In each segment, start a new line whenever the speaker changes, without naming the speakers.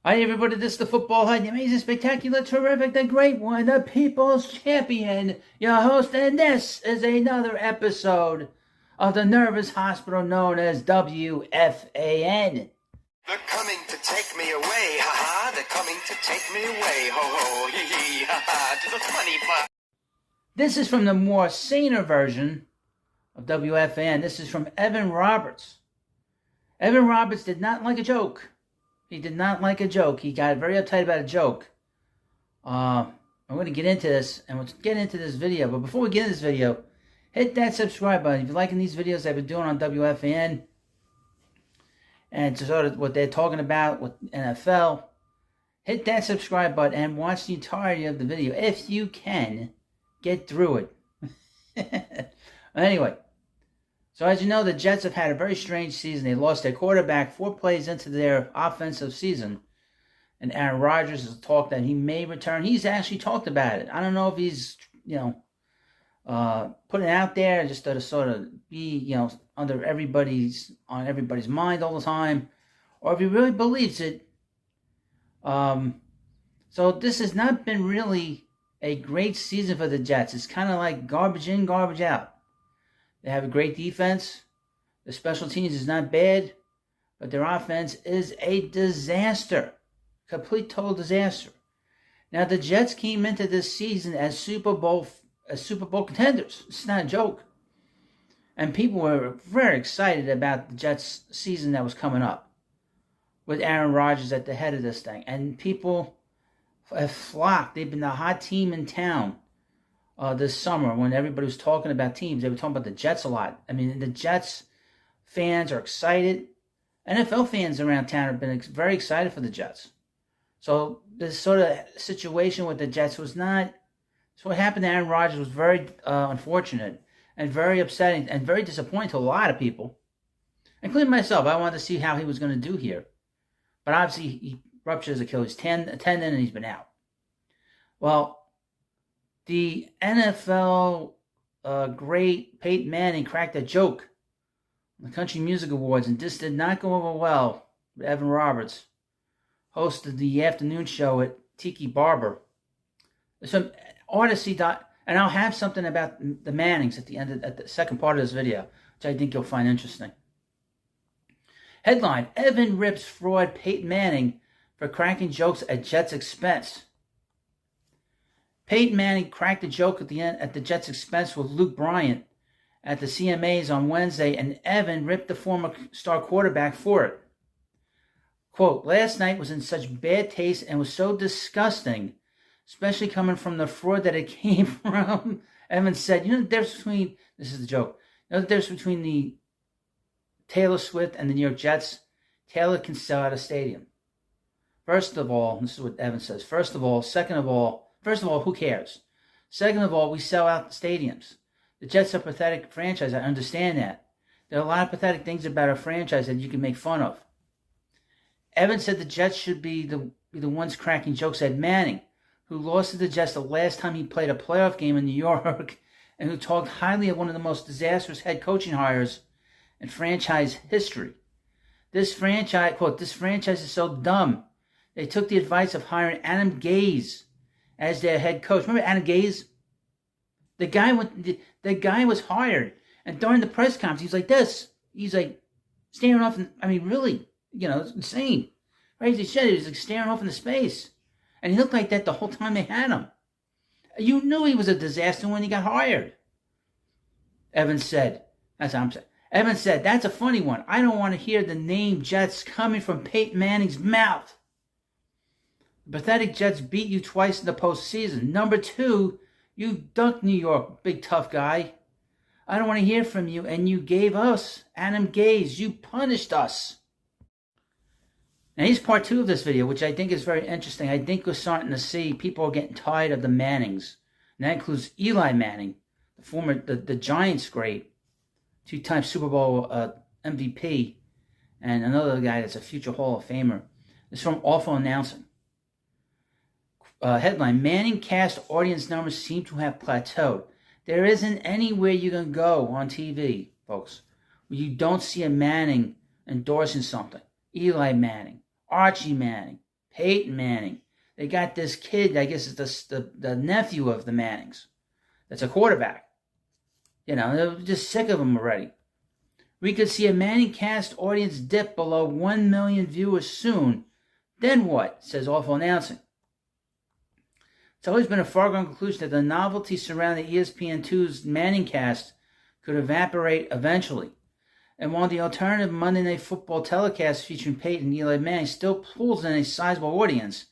Hi everybody, this is the Football Hut, the amazing, spectacular, terrific, the great one, the People's Champion, your host, and this is another episode of the Nervous Hospital known as WFAN.
They're coming to take me away, ha-ha, they're coming to take me away, ho-ho, hee-hee, ha-ha, to the funny part.
This is from the more saner version of WFAN. This is from Evan Roberts. Evan Roberts did not like a joke. He did not like a joke. He got very uptight about a joke. I'm going to get into this, and we'll get into this video. But before we get into this video, hit that subscribe button. If you're liking these videos I've been doing on WFAN, and sort of what they're talking about with NFL, hit that subscribe button and watch the entirety of the video. If you can, get through it. Anyway. So as you know, the Jets have had a very strange season. They lost their quarterback 4 plays into their offensive season. And Aaron Rodgers has talked that he may return. He's actually talked about it. I don't know if he's, putting it out there just to sort of be, on everybody's mind all the time. Or if he really believes it. So this has not been really a great season for the Jets. It's kind of like garbage in, garbage out. They have a great defense. The special teams is not bad, but their offense is a disaster. Complete total disaster. Now the Jets came into this season as Super Bowl contenders. It's not a joke. And people were very excited about the Jets season that was coming up with Aaron Rodgers at the head of this thing. And people have flocked. They've been the hot team in town. This summer, when everybody was talking about teams, they were talking about the Jets a lot. I mean, the Jets fans are excited. NFL fans around town have been very excited for the Jets. So this sort of situation with the Jets was not... So what happened to Aaron Rodgers was very unfortunate and very upsetting and very disappointing to a lot of people, including myself. I wanted to see how he was going to do here. But obviously, he ruptured his Achilles tendon and he's been out. Well, the NFL great Peyton Manning cracked a joke on the Country Music Awards, and this did not go over well with Evan Roberts, hosted the afternoon show at Tiki Barber. Some Odyssey and I'll have something about the Mannings at the second part of this video, which I think you'll find interesting. Headline: Evan rips fraud Peyton Manning for cracking jokes at Jets' expense. Peyton Manning cracked a joke at the Jets' expense with Luke Bryant at the CMAs on Wednesday, and Evan ripped the former star quarterback for it. Quote, last night was in such bad taste and was so disgusting, especially coming from the fraud that it came from. Evan said, the difference between, this is the joke, the difference between the Taylor Swift and the New York Jets? Taylor can sell out a stadium. First of all, this is what Evan says, first of all, who cares? Second of all, we sell out the stadiums. The Jets are a pathetic franchise. I understand that. There are a lot of pathetic things about a franchise that you can make fun of. Evans said the Jets should be the ones cracking jokes at Manning, who lost to the Jets the last time he played a playoff game in New York, and who talked highly of one of the most disastrous head coaching hires in franchise history. This franchise, quote, this franchise is so dumb. They took the advice of hiring Adam Gase as their head coach. Remember Adam Gase? The guy was hired, and during the press conference, he's like this. He's like staring off. Really, it's insane. Right? As he said, he was like staring off into space, and he looked like that the whole time they had him. You knew he was a disaster when he got hired. Evans said, "That's what I'm saying." Evans said, "That's a funny one. I don't want to hear the name Jets coming from Peyton Manning's mouth. The pathetic Jets beat you twice in the postseason. Number 2, you ducked New York, big tough guy. I don't want to hear from you, and you gave us Adam Gase. You punished us." Now here's part 2 of this video, which I think is very interesting. I think we're starting to see people are getting tired of the Mannings. And that includes Eli Manning, the Giants great, 2-time Super Bowl MVP, and another guy that's a future Hall of Famer. It's from Awful Announcing. Headline, Manning cast audience numbers seem to have plateaued. There isn't anywhere you can go on TV, folks, where you don't see a Manning endorsing something. Eli Manning, Archie Manning, Peyton Manning. They got this kid, I guess it's the nephew of the Mannings. That's a quarterback. They're just sick of him already. We could see a Manning cast audience dip below 1 million viewers soon. Then what? Says Awful Announcing. It's always been a foregone conclusion that the novelty surrounding ESPN2's Manning cast could evaporate eventually. And while the alternative Monday Night Football telecast featuring Peyton and Eli Manning still pulls in a sizable audience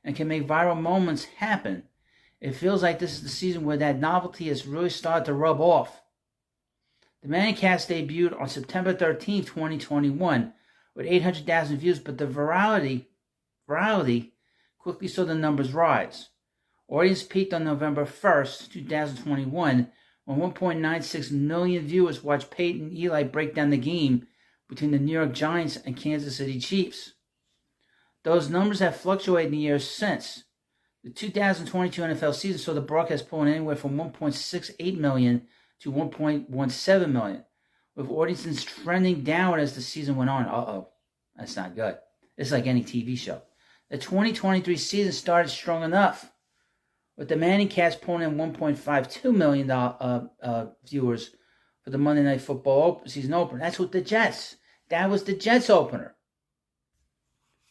and can make viral moments happen, it feels like this is the season where that novelty has really started to rub off. The Manning cast debuted on September 13, 2021, with 800,000 views, but the virality quickly saw the numbers rise. Audience peaked on November 1st, 2021, when 1.96 million viewers watched Peyton and Eli break down the game between the New York Giants and Kansas City Chiefs. Those numbers have fluctuated in the years since. The 2022 NFL season saw the broadcast pulling anywhere from 1.68 million to 1.17 million, with audiences trending downward as the season went on. That's not good. It's like any TV show. The 2023 season started strong enough, with the Manning cast pulling in 1.52 million viewers for the Monday Night Football season opener. That's with the Jets. That was the Jets opener.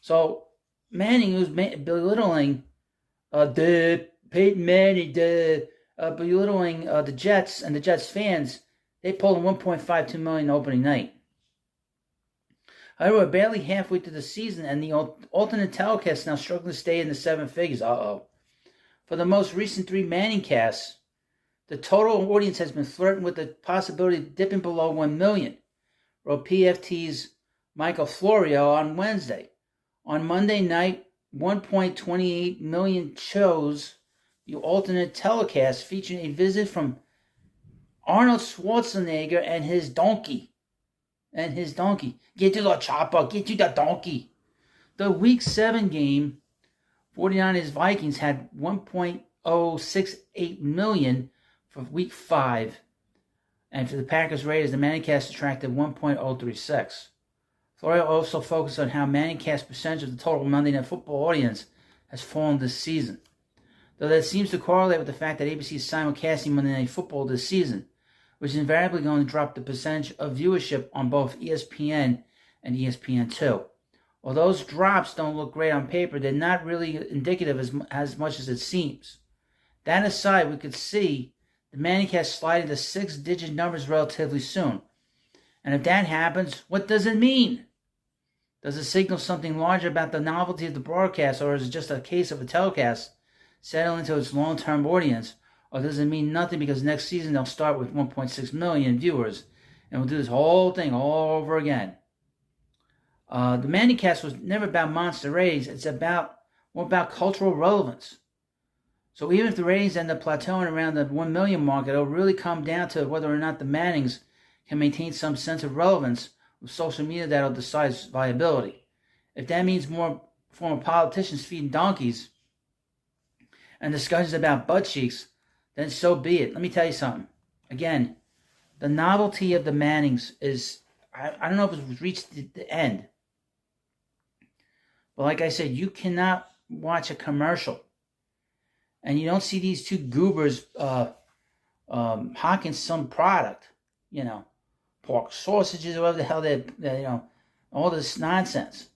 So Manning was belittling the Peyton Manning, belittling the Jets and the Jets fans. They pulled in 1.52 million opening night. However, we're barely halfway through the season, and the alternate telecast now struggling to stay in the seven figures. For the most recent three Manning casts, the total audience has been flirting with the possibility of dipping below 1 million, wrote PFT's Michael Florio on Wednesday. On Monday night, 1.28 million chose the alternate telecast, featuring a visit from Arnold Schwarzenegger and his donkey. Get to the chopper, get to the donkey. The Week 7 game, 49ers Vikings, had 1.068 million for Week 5. And for the Packers Raiders, the Manningcast attracted 1.036. Florio also focused on how Manningcast percentage of the total Monday Night Football audience has fallen this season, though that seems to correlate with the fact that ABC is simulcasting Monday Night Football this season, which is invariably going to drop the percentage of viewership on both ESPN and ESPN2. While those drops don't look great on paper, they're not really indicative as much as it seems. That aside, we could see the Manningcast slide into six-digit numbers relatively soon. And if that happens, what does it mean? Does it signal something larger about the novelty of the broadcast, or is it just a case of a telecast settling into its long-term audience? Or does it mean nothing because next season they'll start with 1.6 million viewers and we'll do this whole thing all over again? The Manningcast was never about monster ratings. It's more about cultural relevance. So even if the ratings end up plateauing around the 1 million mark, it'll really come down to whether or not the Mannings can maintain some sense of relevance with social media that'll decide viability. If that means more former politicians feeding donkeys and discussions about butt cheeks, then so be it. Let me tell you something. Again, the novelty of the Mannings is, I don't know if it's reached the end. But like I said, you cannot watch a commercial and you don't see these two goobers hawking some product, pork sausages or whatever the hell they're all this nonsense.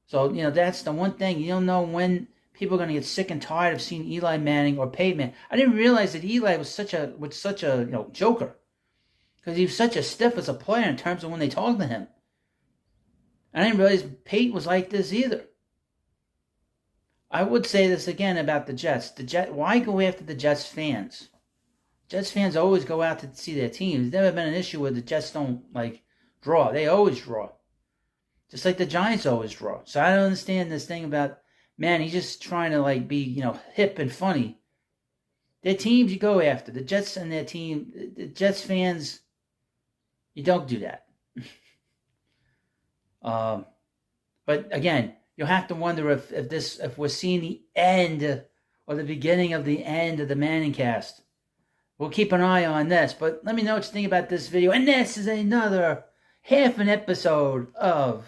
So, that's the one thing. You don't know when people are going to get sick and tired of seeing Eli Manning or Peyton Manning. I didn't realize that Eli was such a joker, because he was such a stiff as a player in terms of when they talked to him. I didn't realize Peyton was like this either. I would say this again about the Jets. Why go after the Jets fans? Jets fans always go out to see their team. There's never been an issue where the Jets don't draw. They always draw, just like the Giants always draw. So I don't understand this thing about, man, he's just trying to be hip and funny. Their teams you go after. The Jets and their team, the Jets fans, you don't do that. But again, you'll have to wonder if we're seeing the end or the beginning of the end of the Manningcast. We'll keep an eye on this, but let me know what you think about this video. And this is another half an episode of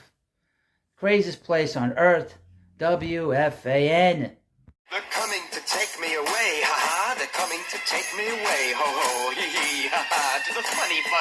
Craziest Place on Earth, WFAN.
They're coming to take me away, ha ha. They're coming to take me away, ho ho, hee hee, ha ha, to the funny farm.